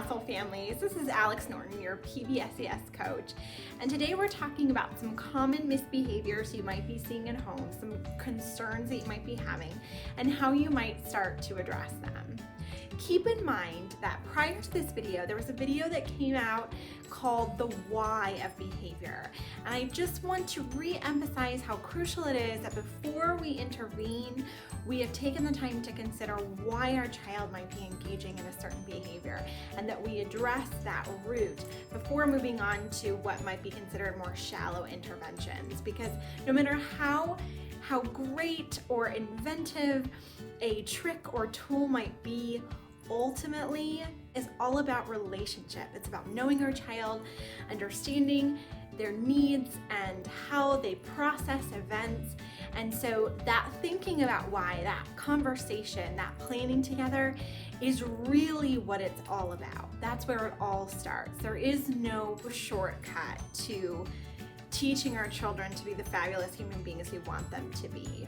Castle families. This is Alex Norton, your PBSES coach. And today we're talking about some common misbehaviors you might be seeing at home, some concerns that you might be having, and how you might start to address them. Keep in mind that prior to this video, there was a video that came out called The Why of Behavior. And I just want to re-emphasize how crucial it is that before we intervene, we have taken the time to consider why our child might be engaging in a certain behavior, and that we address that root before moving on to what might be considered more shallow interventions. Because no matter how great or inventive a trick or tool might be, ultimately is all about relationship. It's about knowing our child, understanding their needs and how they process events. And so that thinking about why, that conversation, that planning together is really what it's all about. That's where it all starts. There is no shortcut to teaching our children to be the fabulous human beings we want them to be.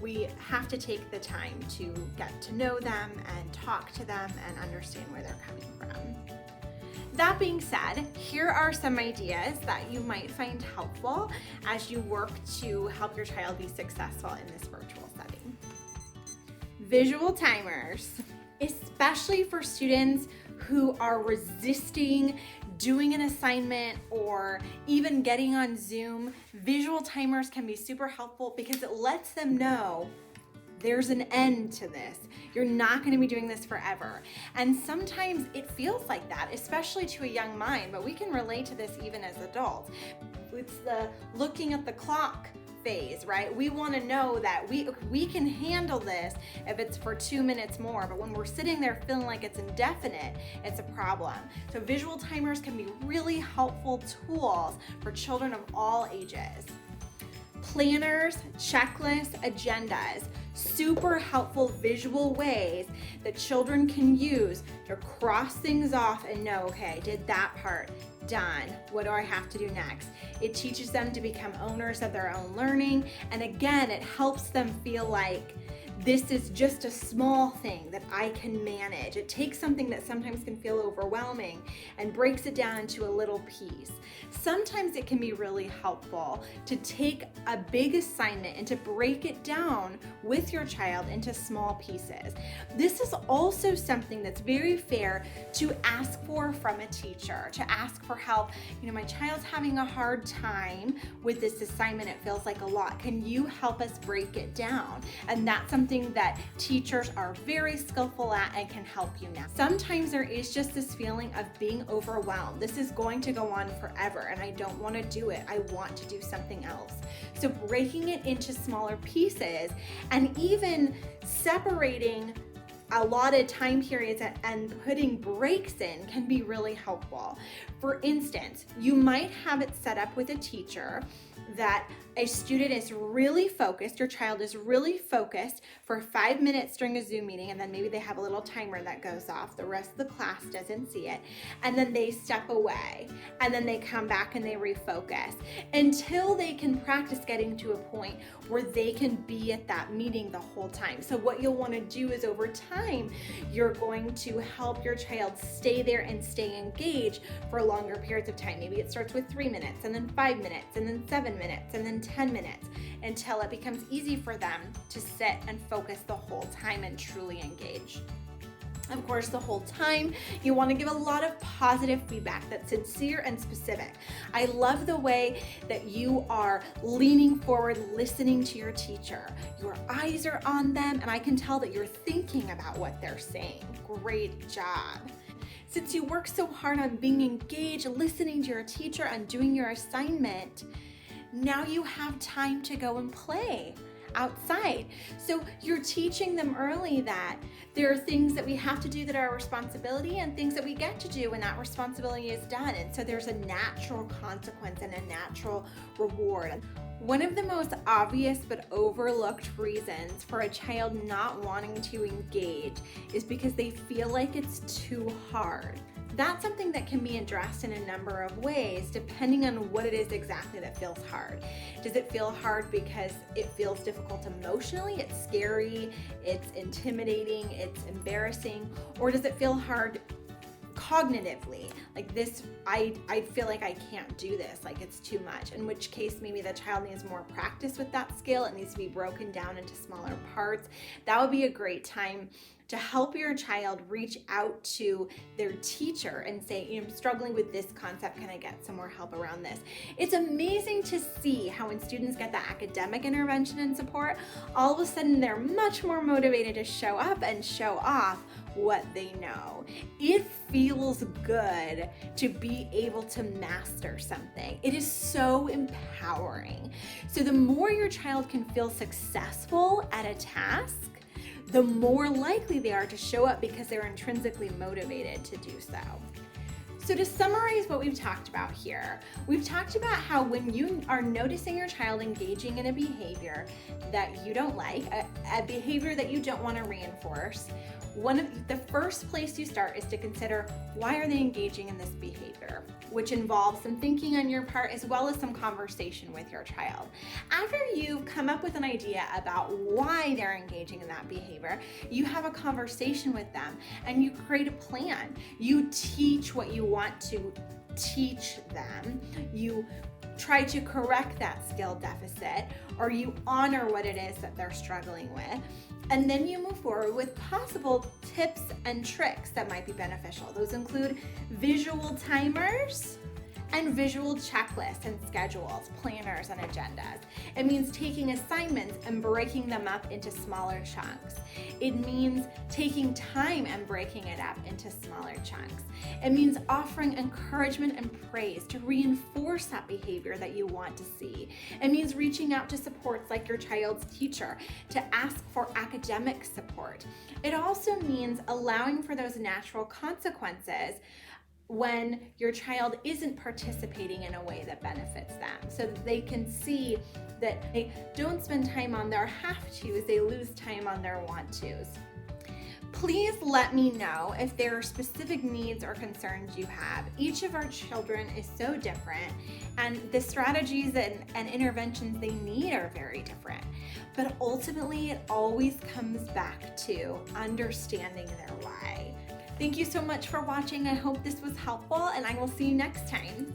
We have to take the time to get to know them and talk to them and understand where they're coming from. That being said, here are some ideas that you might find helpful as you work to help your child be successful in this virtual setting. Visual timers, especially for students who are resisting doing an assignment or even getting on Zoom. Visual timers can be super helpful because it lets them know there's an end to this. You're not going to be doing this forever. And sometimes it feels like that, especially to a young mind, but we can relate to this even as adults. It's the looking at the clock phase, right? We want to know that we can handle this if it's for 2 minutes more, but when we're sitting there feeling like it's indefinite, it's a problem. So visual timers can be really helpful tools for children of all ages. Planners, checklists, agendas, super helpful visual ways that children can use to cross things off and know, okay, I did that part, done. What do I have to do next? It teaches them to become owners of their own learning. And again, it helps them feel like this is just a small thing that I can manage. It takes something that sometimes can feel overwhelming and breaks it down into a little piece. Sometimes it can be really helpful to take a big assignment and to break it down with your child into small pieces. This is also something that's very fair to ask for from a teacher, to ask for help. My child's having a hard time with this assignment. It feels like a lot. Can you help us break it down? And that's something that teachers are very skillful at and can help you now. Sometimes there is just this feeling of being overwhelmed. This is going to go on forever and I don't want to do it. I want to do something else. So breaking it into smaller pieces and even separating allotted time periods and putting breaks in can be really helpful. For instance, you might have it set up with a teacher that a student is really focused, your child is really focused for 5 minutes during a Zoom meeting, and then maybe they have a little timer that goes off. The rest of the class doesn't see it. And then they step away, and then they come back and they refocus until they can practice getting to a point where they can be at that meeting the whole time. So what you'll want to do is over time, you're going to help your child stay there and stay engaged for longer periods of time. Maybe it starts with 3 minutes, and then 5 minutes, and then 7 minutes, and then 10 minutes, until it becomes easy for them to sit and focus the whole time and truly engage. Of course, the whole time, you want to give a lot of positive feedback that's sincere and specific. I love the way that you are leaning forward, listening to your teacher. Your eyes are on them, and I can tell that you're thinking about what they're saying. Great job. Since you work so hard on being engaged, listening to your teacher, and doing your assignment, now you have time to go and play outside. So you're teaching them early that there are things that we have to do that are our responsibility and things that we get to do when that responsibility is done. And so there's a natural consequence and a natural reward. One of the most obvious but overlooked reasons for a child not wanting to engage is because they feel like it's too hard. That's something that can be addressed in a number of ways depending on what it is exactly that feels hard. Does it feel hard because it feels difficult emotionally, it's scary, it's intimidating, it's embarrassing, or does it feel hard cognitively, like this, I feel like I can't do this, like it's too much, in which case maybe the child needs more practice with that skill. It needs to be broken down into smaller parts. That would be a great time to help your child reach out to their teacher and say, I'm struggling with this concept, can I get some more help around this? It's amazing to see how when students get the academic intervention and support, all of a sudden they're much more motivated to show up and show off what they know. It feels good to be able to master something. It is so empowering. So the more your child can feel successful at a task, the more likely they are to show up because they're intrinsically motivated to do so. So to summarize what we've talked about here, we've talked about how when you are noticing your child engaging in a behavior that you don't like, a behavior that you don't want to reinforce, the first place you start is to consider, why are they engaging in this behavior? Which involves some thinking on your part as well as some conversation with your child. After you've come up with an idea about why they're engaging in that behavior, you have a conversation with them and you create a plan. You teach what you want to teach them. You try to correct that skill deficit, or you honor what it is that they're struggling with. And then you move forward with possible tips and tricks that might be beneficial. Those include visual timers and visual checklists and schedules, planners and agendas. It means taking assignments and breaking them up into smaller chunks. It means taking time and breaking it up into smaller chunks. It means offering encouragement and praise to reinforce that behavior that you want to see. It means reaching out to supports like your child's teacher to ask for academic support. It also means allowing for those natural consequences when your child isn't participating in a way that benefits them, so that they can see that they don't spend time on their have-tos, they lose time on their want-tos. Please let me know if there are specific needs or concerns you have. Each of our children is so different, and the strategies and interventions they need are very different. But ultimately, it always comes back to understanding their why. Thank you so much for watching. I hope this was helpful, and I will see you next time.